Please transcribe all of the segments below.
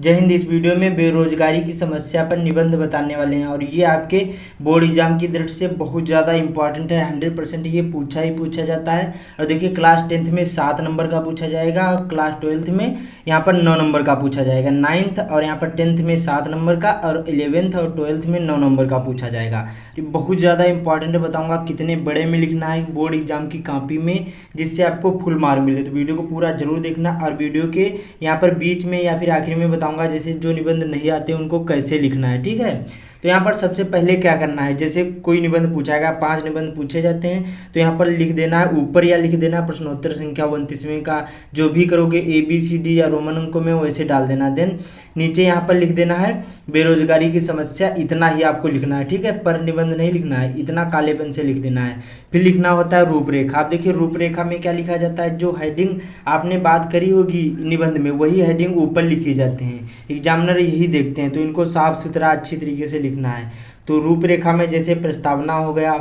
जय हिंद। इस वीडियो में बेरोजगारी की समस्या पर निबंध बताने वाले हैं और ये आपके बोर्ड एग्जाम की दृष्टि से बहुत ज़्यादा इंपॉर्टेंट है। 100% ये पूछा ही पूछा जाता है। और देखिए, क्लास 10th में 7 नंबर का पूछा जाएगा और क्लास 12th में यहाँ पर 9 नंबर का पूछा जाएगा। 9th और यहाँ पर 10th में 7 नंबर का और 11th और 12th में 9 नंबर का पूछा जाएगा। ये बहुत ज़्यादा इंपॉर्टेंट है। बताऊँगा कितने बड़े में लिखना है बोर्ड एग्जाम की कॉपी में, जिससे आपको फुल मार्क मिले। तो वीडियो को पूरा जरूर देखना और वीडियो के यहाँ पर बीच में या फिर आखिर में बताऊंगा जैसे जो निबंध नहीं आते उनको कैसे लिखना है। ठीक है, तो यहाँ पर सबसे पहले क्या करना है, जैसे कोई निबंध पूछाएगा, 5 निबंध पूछे जाते हैं, तो यहाँ पर लिख देना है ऊपर या लिख देना प्रश्नोत्तर संख्या 29वें का जो भी करोगे ABCD या रोमन अंकों में वैसे डाल देना। देन नीचे यहाँ पर लिख देना है बेरोजगारी की समस्या, इतना ही आपको लिखना है। ठीक है, पर निबंध नहीं लिखना है, इतना काले पेन से लिख देना है। फिर लिखना होता है रूपरेखा। आप देखिए रूपरेखा में क्या लिखा जाता है, जो हेडिंग आपने बात करी होगी निबंध में वही हेडिंग ऊपर लिखी जाते हैं। एग्जामिनर यही देखते हैं, तो इनको साफ सुथरा अच्छी तरीके से लिखना है। तो रूपरेखा में जैसे प्रस्तावना हो गया,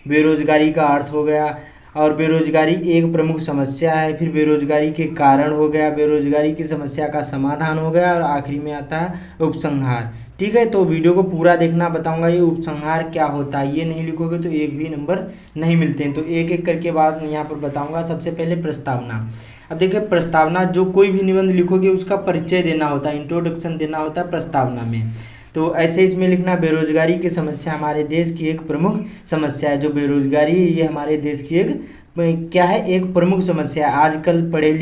बेरोजगारी का अर्थ हो गया, और बेरोजगारी एक प्रमुख समस्या है, फिर बेरोजगारी के कारण हो गया, बेरोजगारी की समस्या का समाधान हो गया, और आखिरी में आता है उपसंहार। ठीक है, तो वीडियो को पूरा देखना। बताऊंगा ये उपसंहार क्या होता है, ये नहीं लिखोगे तो एक भी नंबर नहीं मिलते हैं। तो एक एक करके बात यहाँ पर बताऊंगा। सबसे पहले प्रस्तावना। अब देखिए प्रस्तावना, जो कोई भी निबंध लिखोगे उसका परिचय देना होता है, इंट्रोडक्शन देना होता है प्रस्तावना में। तो ऐसे इसमें लिखना बेरोजगारी की समस्या हमारे देश की एक प्रमुख समस्या है। जो बेरोजगारी है ये हमारे देश की एक क्या है, एक प्रमुख समस्या है। आजकल पढ़े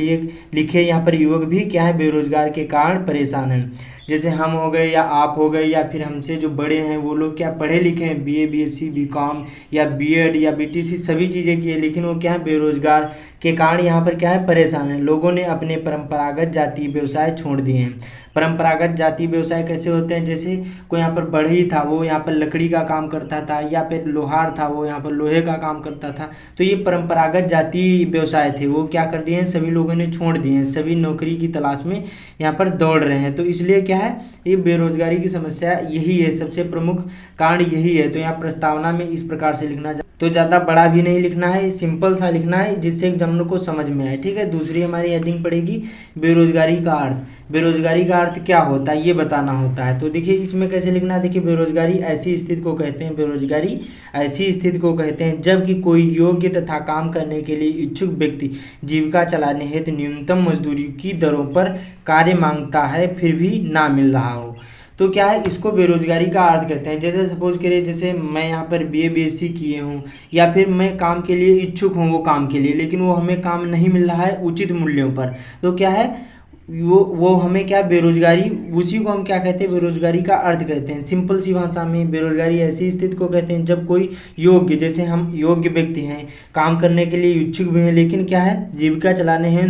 लिखे यहाँ पर युवक भी क्या है, बेरोजगार के कारण परेशान हैं। जैसे हम हो गए या आप हो गए या फिर हमसे जो बड़े हैं वो लोग क्या पढ़े लिखे हैं, BA BSc BCom या B.Ed या BTC सभी चीज़ें की है, लेकिन वो क्या है बेरोजगार के कारण यहाँ पर क्या है परेशान है। लोगों ने अपने परंपरागत जातीय व्यवसाय छोड़ दिए हैं। परंपरागत जातीय व्यवसाय कैसे होते हैं, जैसे कोई यहाँ पर बढ़ई था वो यहाँ पर लकड़ी का काम करता था, या फिर लोहार था वो यहाँ पर लोहे का काम करता था। तो ये परंपरागत जातीय व्यवसाय थे, वो क्या कर दिए हैं सभी लोगों ने छोड़ दिए हैं। सभी नौकरी की तलाश में यहाँ पर दौड़ रहे हैं। तो इसलिए क्या है, ये बेरोजगारी की समस्या यही है, सबसे प्रमुख कारण यही है। तो यहाँ प्रस्तावना में इस प्रकार से लिखना, तो ज़्यादा बड़ा भी नहीं लिखना है, सिंपल सा लिखना है जिससे एग्जामिनर को समझ में आए। ठीक है, दूसरी हमारी हेडिंग पड़ेगी बेरोजगारी का अर्थ। बेरोजगारी का अर्थ क्या होता है ये बताना होता है। तो देखिए इसमें कैसे लिखना है, देखिए बेरोजगारी ऐसी स्थिति को कहते हैं, बेरोजगारी ऐसी स्थिति को कहते हैं जबकि कोई योग्य तथा काम करने के लिए इच्छुक व्यक्ति जीविका चलाने हेतु न्यूनतम मजदूरी की दरों पर कार्य मांगता है फिर भी ना मिल रहा हो। तो क्या है, इसको बेरोजगारी का अर्थ कहते हैं। जैसे सपोज करिए, जैसे मैं यहाँ पर BA BSc किए हूँ या फिर मैं काम के लिए इच्छुक हूँ वो काम के लिए, लेकिन वो हमें काम नहीं मिल रहा है उचित मूल्यों पर। तो क्या है, वो हमें क्या बेरोजगारी, उसी को हम क्या कहते हैं बेरोजगारी का अर्थ कहते हैं। सिंपल सी भाषा में बेरोजगारी ऐसी स्थिति को कहते हैं जब कोई योग्य, जैसे हम योग्य व्यक्ति हैं, काम करने के लिए इच्छुक भी हैं, लेकिन क्या है जीविका चलाने हैं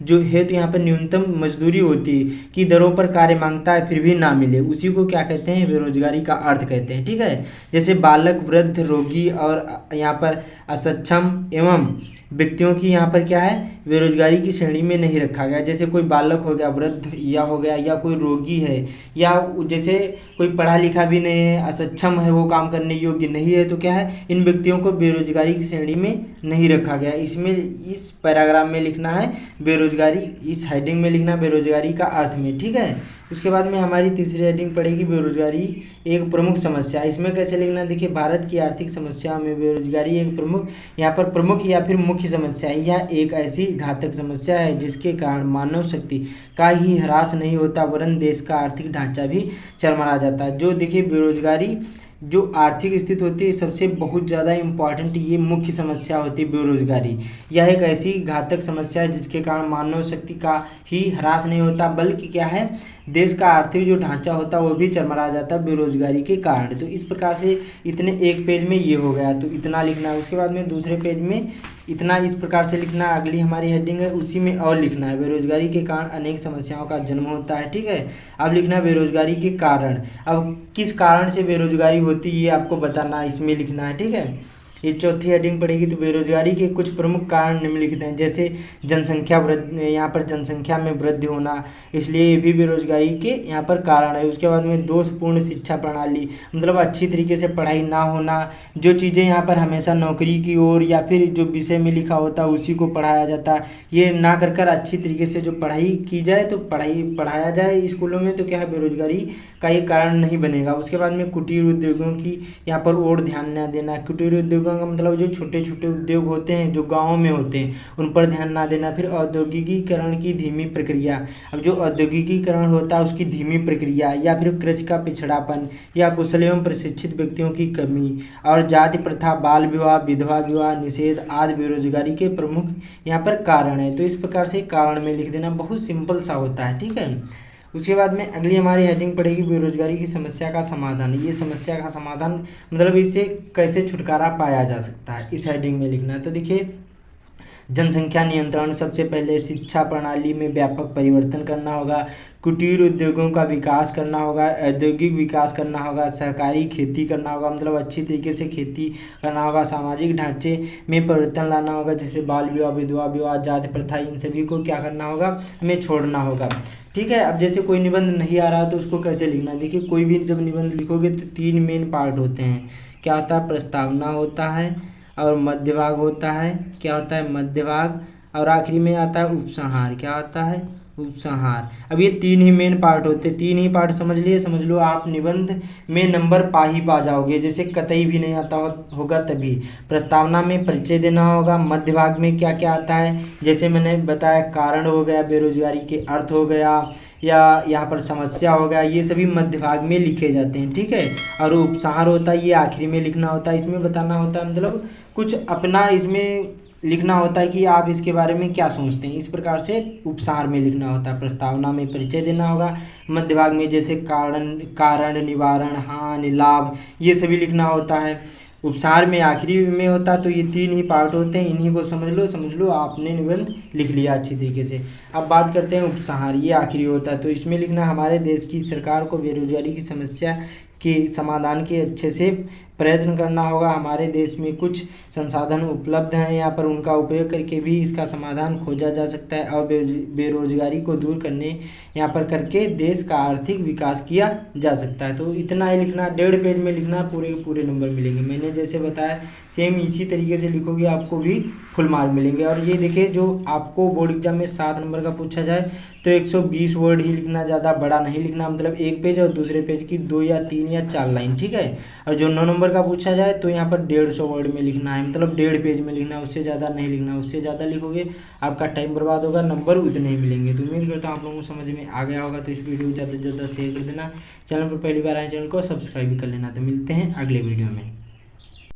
जो है तो यहाँ पर न्यूनतम मजदूरी होती है की दरों पर कार्य मांगता है फिर भी ना मिले, उसी को क्या कहते हैं बेरोजगारी का अर्थ कहते हैं। ठीक है, जैसे बालक, वृद्ध, रोगी और यहाँ पर असक्षम एवं व्यक्तियों की यहाँ पर क्या है बेरोजगारी की श्रेणी में नहीं रखा गया। जैसे कोई बालक हो गया, वृद्ध या हो गया, या कोई रोगी है, या जैसे कोई पढ़ा लिखा भी नहीं है, असक्षम है, वो काम करने योग्य नहीं है, तो क्या है इन व्यक्तियों को बेरोजगारी की श्रेणी में नहीं रखा गया। इसमें इस पैराग्राफ में लिखना है बेरोजगारी, इस हेडिंग में लिखना बेरोजगारी का अर्थ में। ठीक है, उसके बाद में हमारी तीसरी हेडिंग पड़ेगी बेरोजगारी एक प्रमुख समस्या। इसमें कैसे लिखना, देखिए भारत की आर्थिक समस्या में बेरोजगारी एक प्रमुख, यहाँ पर प्रमुख या फिर मुख्य समस्या है। यह एक ऐसी घातक समस्या है जिसके कारण मानव शक्ति का ही ह्रास नहीं होता वरन देश का आर्थिक ढांचा भी चरमरा जाता है। जो देखिए बेरोजगारी जो आर्थिक स्थिति होती है सबसे बहुत ज़्यादा इम्पॉर्टेंट ये मुख्य समस्या होती है बेरोजगारी। यह एक ऐसी घातक समस्या है जिसके कारण मानव शक्ति का ही ह्रास नहीं होता बल्कि क्या है देश का आर्थिक जो ढांचा होता है वो भी चरमरा जाता है बेरोजगारी के कारण। तो इस प्रकार से इतने एक पेज में ये हो गया, तो इतना लिखना है। उसके बाद में दूसरे पेज में इतना इस प्रकार से लिखना है। अगली हमारी हेडिंग है उसी में और लिखना है बेरोजगारी के कारण अनेक समस्याओं का जन्म होता है। ठीक है, अब लिखना है बेरोजगारी के कारण। अब किस कारण से बेरोजगारी होती है ये आपको बताना, इसमें लिखना है। ठीक है, ये चौथी हेडिंग पड़ेगी। तो बेरोजगारी के कुछ प्रमुख कारण निम्नलिखित हैं, जैसे जनसंख्या वृद्धि, यहाँ पर जनसंख्या में वृद्धि होना, इसलिए ये भी बेरोजगारी के यहाँ पर कारण है। उसके बाद में दोषपूर्ण शिक्षा प्रणाली, मतलब अच्छी तरीके से पढ़ाई ना होना, जो चीज़ें यहाँ पर हमेशा नौकरी की ओर या फिर जो विषय में लिखा होता है उसी को पढ़ाया जाता है, ये ना कर कर अच्छी तरीके से जो पढ़ाई की जाए तो पढ़ाया जाए स्कूलों में, तो क्या है बेरोजगारी का ये कारण नहीं बनेगा। उसके बाद में कुटीर उद्योगों की यहाँ पर और ध्यान न देना। कुटीर उद्योगों का मतलब जो छोटे छोटे उद्योग होते हैं जो गाँव में होते हैं उन पर ध्यान ना देना। फिर औद्योगिकीकरण की धीमी प्रक्रिया, अब जो औद्योगिकीकरण होता है उसकी धीमी प्रक्रिया, या फिर कृषि का पिछड़ापन, या कुशल एवं प्रशिक्षित व्यक्तियों की कमी, और जाति प्रथा, बाल विवाह, विधवा विवाह निषेध आदि बेरोजगारी के प्रमुख यहाँ पर कारण है। तो इस प्रकार से कारण में लिख देना, बहुत सिंपल सा होता है, ठीक है। उसके बाद में अगली हमारी हेडिंग पड़ेगी बेरोजगारी की समस्या का समाधान। ये समस्या का समाधान मतलब इससे कैसे छुटकारा पाया जा सकता है, इस हेडिंग में लिखना है। तो देखिए, जनसंख्या नियंत्रण, सबसे पहले शिक्षा प्रणाली में व्यापक परिवर्तन करना होगा, कुटीर उद्योगों का विकास करना होगा, औद्योगिक विकास करना होगा, सहकारी खेती करना होगा, मतलब अच्छी तरीके से खेती करना होगा, सामाजिक ढांचे में परिवर्तन लाना होगा, जैसे बाल विवाह, विधवा विवाह, जाति प्रथा, इन सभी को क्या करना होगा, हमें छोड़ना होगा, ठीक है। अब जैसे कोई निबंध नहीं आ रहा तो उसको कैसे लिखना है, देखिए कोई भी जब निबंध लिखोगे तो 3 मेन पार्ट होते हैं। क्या होता है, प्रस्तावना होता है, और मध्य भाग होता है, क्या होता है मध्य भाग, और आखिरी में आता है उपसंहार। क्या होता है, उपसंहार। अब ये 3 ही मेन पार्ट होते हैं, 3 ही पार्ट समझ लिए, समझ लो आप निबंध में नंबर पा जाओगे, जैसे कतई भी नहीं आता होगा तभी। प्रस्तावना में परिचय देना होगा, मध्य भाग में क्या क्या आता है, जैसे मैंने बताया कारण हो गया, बेरोजगारी के अर्थ हो गया, या यहाँ पर समस्या हो गया, ये सभी मध्य भाग में लिखे जाते हैं, ठीक है। और उपसंहार होता है, ये आखिरी में लिखना होता है, इसमें बताना होता है, मतलब कुछ अपना इसमें लिखना होता है कि आप इसके बारे में क्या सोचते हैं, इस प्रकार से उपसार में लिखना होता है। प्रस्तावना में परिचय देना होगा, मध्य भाग में जैसे कारण निवारण, हानि, लाभ, ये सभी लिखना होता है। उपसार में आखिरी में होता है। तो ये 3 ही पार्ट होते हैं, इन्हीं को समझ लो आपने निबंध लिख लिया अच्छी तरीके से। अब बात करते हैं उपसंहार, ये आखिरी होता है। तो इसमें लिखना हमारे देश की सरकार को बेरोजगारी की समस्या के समाधान के अच्छे से प्रयत्न करना होगा। हमारे देश में कुछ संसाधन उपलब्ध हैं, यहाँ पर उनका उपयोग करके भी इसका समाधान खोजा जा सकता है, और बेरोजगारी को दूर करने यहाँ पर करके देश का आर्थिक विकास किया जा सकता है। तो इतना ही लिखना, 1.5 पेज में लिखना, पूरे के पूरे नंबर मिलेंगे। मैंने जैसे बताया सेम इसी तरीके से लिखोगे आपको भी फुल मार्क मिलेंगे। और ये देखिए, जो आपको बोर्ड एग्जाम में 7 नंबर का पूछा जाए तो 120 वर्ड ही लिखना, ज़्यादा बड़ा नहीं लिखना, मतलब 1 पेज और दूसरे पेज की 2 या 3 या 4 लाइन, ठीक है। और जो 9 नंबर का पूछा जाए तो यहाँ पर 150 वर्ड में लिखना है, मतलब 1.5 पेज में लिखना है, उससे ज़्यादा नहीं लिखना। उससे ज़्यादा लिखोगे आपका टाइम बर्बाद होगा, नंबर उतने ही मिलेंगे। तो उम्मीद करता हूँ आप लोगों को समझ में आ गया होगा। तो इस वीडियो को ज़्यादा से ज़्यादा शेयर कर देना, चैनल पर पहली बार आए चैनल को सब्सक्राइब भी कर लेना। तो मिलते हैं अगले वीडियो में।